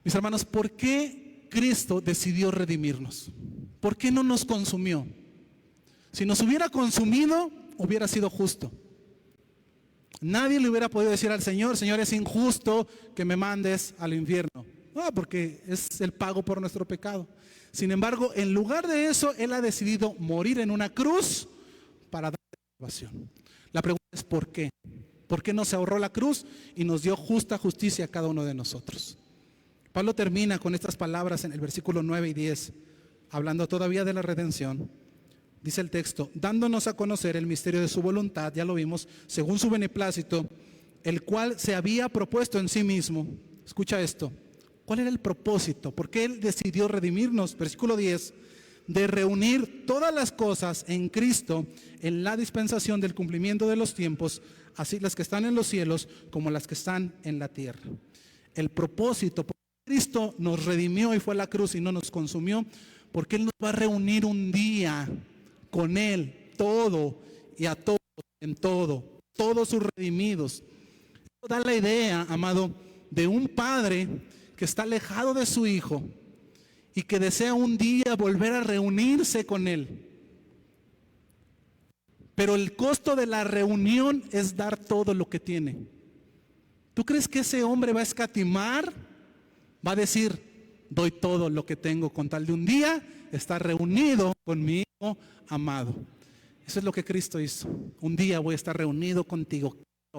Mis hermanos, ¿por qué Cristo decidió redimirnos? ¿Por qué no nos consumió? Si nos hubiera consumido, hubiera sido justo. Nadie le hubiera podido decir al Señor: Señor, es injusto que me mandes al infierno. No, porque es el pago por nuestro pecado. Sin embargo, en lugar de eso, Él ha decidido morir en una cruz para dar salvación. La pregunta es: ¿por qué? ¿Por qué no se ahorró la cruz y nos dio justa justicia a cada uno de nosotros? Pablo termina con estas palabras en el versículo 9 y 10, hablando todavía de la redención. Dice el texto: dándonos a conocer el misterio de su voluntad, ya lo vimos, según su beneplácito, el cual se había propuesto en sí mismo. Escucha esto. ¿Cuál era el propósito? ¿Por qué Él decidió redimirnos? Versículo 10, de reunir todas las cosas en Cristo en la dispensación del cumplimiento de los tiempos, así las que están en los cielos como las que están en la tierra. El propósito, por qué Cristo nos redimió y fue a la cruz y no nos consumió, porque Él nos va a reunir un día con Él todo y a todos en todo, todos sus redimidos. Esto da la idea, amado, de un padre que está alejado de su hijo y que desea un día volver a reunirse con él. Pero el costo de la reunión es dar todo lo que tiene. ¿Tú crees que ese hombre va a escatimar? Va a decir, doy todo lo que tengo con tal de un día estar reunido con mi hijo amado. Eso es lo que Cristo hizo. Un día voy a estar reunido contigo.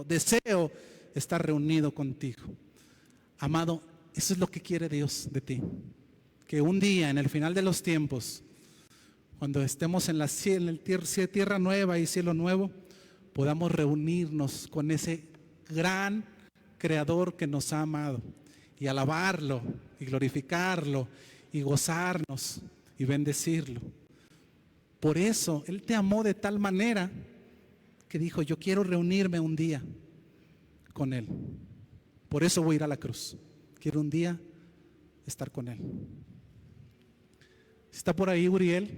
Deseo estar reunido contigo. Amado, eso es lo que quiere Dios de ti. Que un día, en el final de los tiempos, cuando estemos en la tierra nueva y cielo nuevo, podamos reunirnos con ese gran Creador que nos ha amado y alabarlo y glorificarlo y gozarnos y bendecirlo. Por eso Él te amó de tal manera que dijo, yo quiero reunirme un día con Él. Por eso voy a ir a la cruz. Quiero un día estar con Él. ¿Está por ahí Uriel?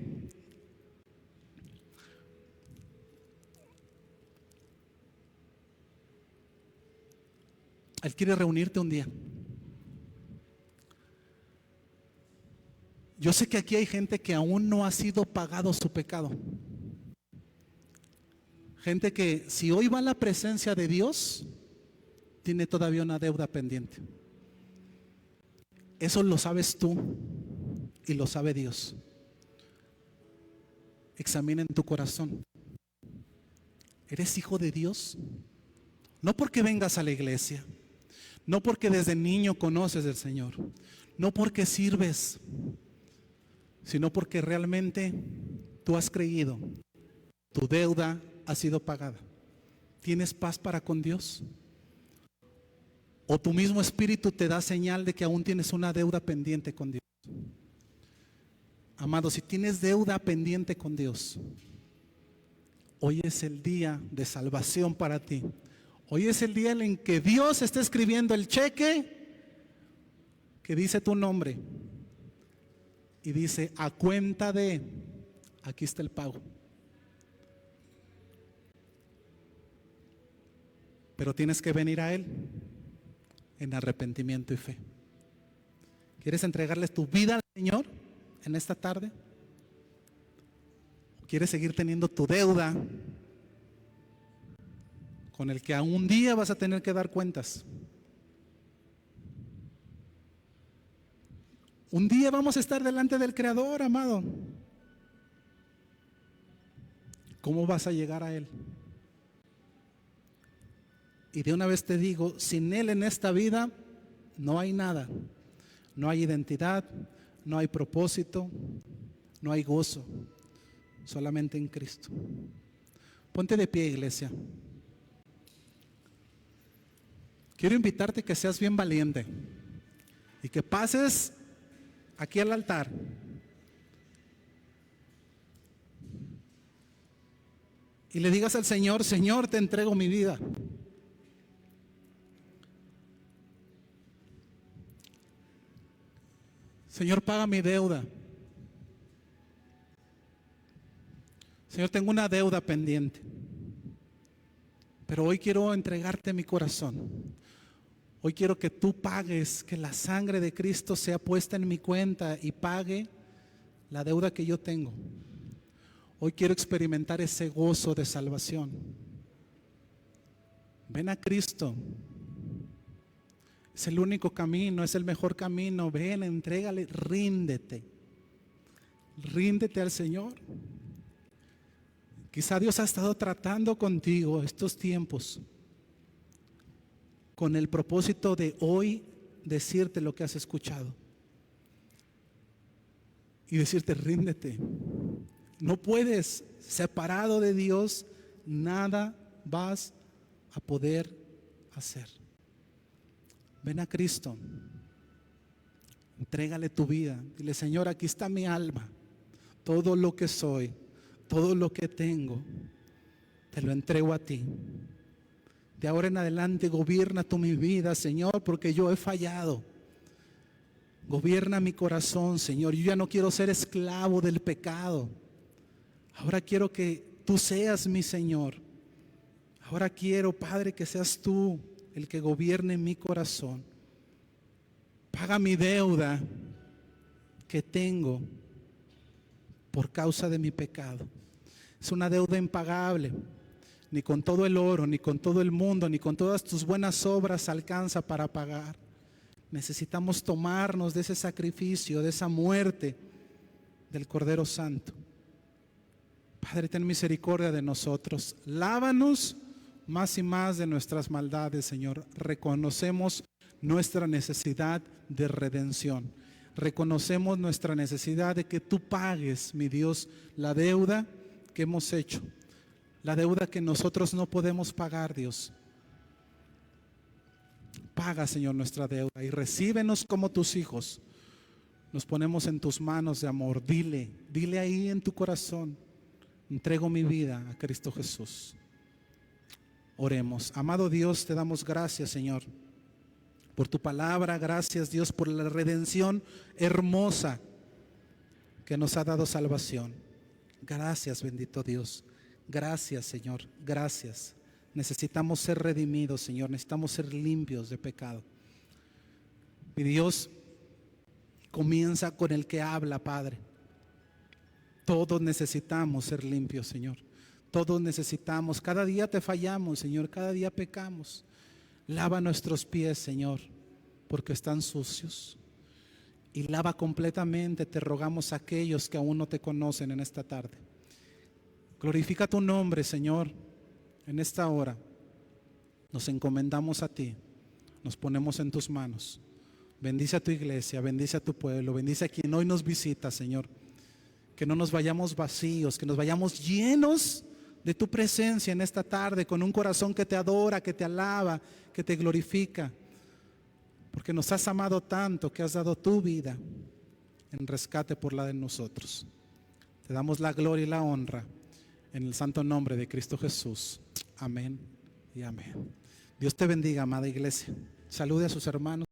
Él quiere reunirte un día. Yo sé que aquí hay gente que aún no ha sido pagado su pecado. Gente que si hoy va a la presencia de Dios, tiene todavía una deuda pendiente. Eso lo sabes tú y lo sabe Dios. Examina en tu corazón. ¿Eres hijo de Dios? No porque vengas a la iglesia, no porque desde niño conoces del Señor, no porque sirves, sino porque realmente tú has creído, tu deuda ha sido pagada. ¿Tienes paz para con Dios? ¿O tu mismo espíritu te da señal de que aún tienes una deuda pendiente con Dios? Amado, si tienes deuda pendiente con Dios, hoy es el día de salvación para ti. Hoy es el día en que Dios está escribiendo el cheque que dice tu nombre y dice, a cuenta de, aquí está el pago. Pero tienes que venir a Él en arrepentimiento y fe. ¿Quieres entregarles tu vida al Señor en esta tarde? ¿O quieres seguir teniendo tu deuda con el que a un día vas a tener que dar cuentas? Un día vamos a estar delante del Creador, amado. ¿Cómo vas a llegar a Él? Y de una vez te digo, sin Él en esta vida no hay nada. No hay identidad, no hay propósito, no hay gozo. Solamente en Cristo. Ponte de pie, iglesia. Quiero invitarte a que seas bien valiente y que pases aquí al altar. Y le digas al Señor, Señor, te entrego mi vida. Señor, paga mi deuda. Señor, tengo una deuda pendiente. Pero hoy quiero entregarte mi corazón. Hoy quiero que tú pagues, que la sangre de Cristo sea puesta en mi cuenta y pague la deuda que yo tengo. Hoy quiero experimentar ese gozo de salvación. Ven a Cristo. Es el único camino, es el mejor camino. Ven, entrégale, ríndete. Ríndete al Señor. Quizá Dios ha estado tratando contigo estos tiempos con el propósito de hoy decirte lo que has escuchado y decirte, ríndete. No puedes, separado de Dios, nada vas a poder hacer. Ven a Cristo, entrégale tu vida, dile, Señor, aquí está mi alma, todo lo que soy, todo lo que tengo, te lo entrego a ti. De ahora en adelante gobierna tú mi vida, Señor, porque yo he fallado. Gobierna mi corazón, Señor. Yo ya no quiero ser esclavo del pecado. Ahora quiero que tú seas mi Señor. Ahora quiero, Padre, que seas tú el que gobierne mi corazón. Paga mi deuda que tengo por causa de mi pecado. Es una deuda impagable. Ni con todo el oro, ni con todo el mundo, ni con todas tus buenas obras alcanza para pagar. Necesitamos tomarnos de ese sacrificio, de esa muerte del Cordero Santo. Padre, ten misericordia de nosotros. Lávanos más y más de nuestras maldades, Señor. Reconocemos nuestra necesidad de redención. Reconocemos nuestra necesidad de que tú pagues, mi Dios, la deuda que hemos hecho. La deuda que nosotros no podemos pagar, Dios. Paga, Señor, nuestra deuda y recíbenos como tus hijos. Nos ponemos en tus manos de amor. Dile ahí en tu corazón: entrego mi vida a Cristo Jesús. Oremos. Amado Dios, te damos gracias, Señor, por tu palabra. Gracias, Dios, por la redención hermosa que nos ha dado salvación. Gracias, bendito Dios. Gracias, Señor. Gracias. Necesitamos ser redimidos, Señor. Necesitamos ser limpios de pecado. Mi Dios, comienza con el que habla, Padre. Todos necesitamos ser limpios, Señor. Todos necesitamos. Cada día te fallamos, Señor. Cada día pecamos. Lava nuestros pies, Señor, porque están sucios. Y lava completamente, te rogamos, a aquellos que aún no te conocen en esta tarde. Glorifica tu nombre, Señor, en esta hora. Nos encomendamos a ti. Nos ponemos en tus manos. Bendice a tu iglesia, bendice a tu pueblo, bendice a quien hoy nos visita, Señor. Que no nos vayamos vacíos, que nos vayamos llenos de tu presencia en esta tarde, con un corazón que te adora, que te alaba, que te glorifica. Porque nos has amado tanto que has dado tu vida en rescate por la de nosotros. Te damos la gloria y la honra en el santo nombre de Cristo Jesús. Amén y amén. Dios te bendiga, amada iglesia. Salude a sus hermanos.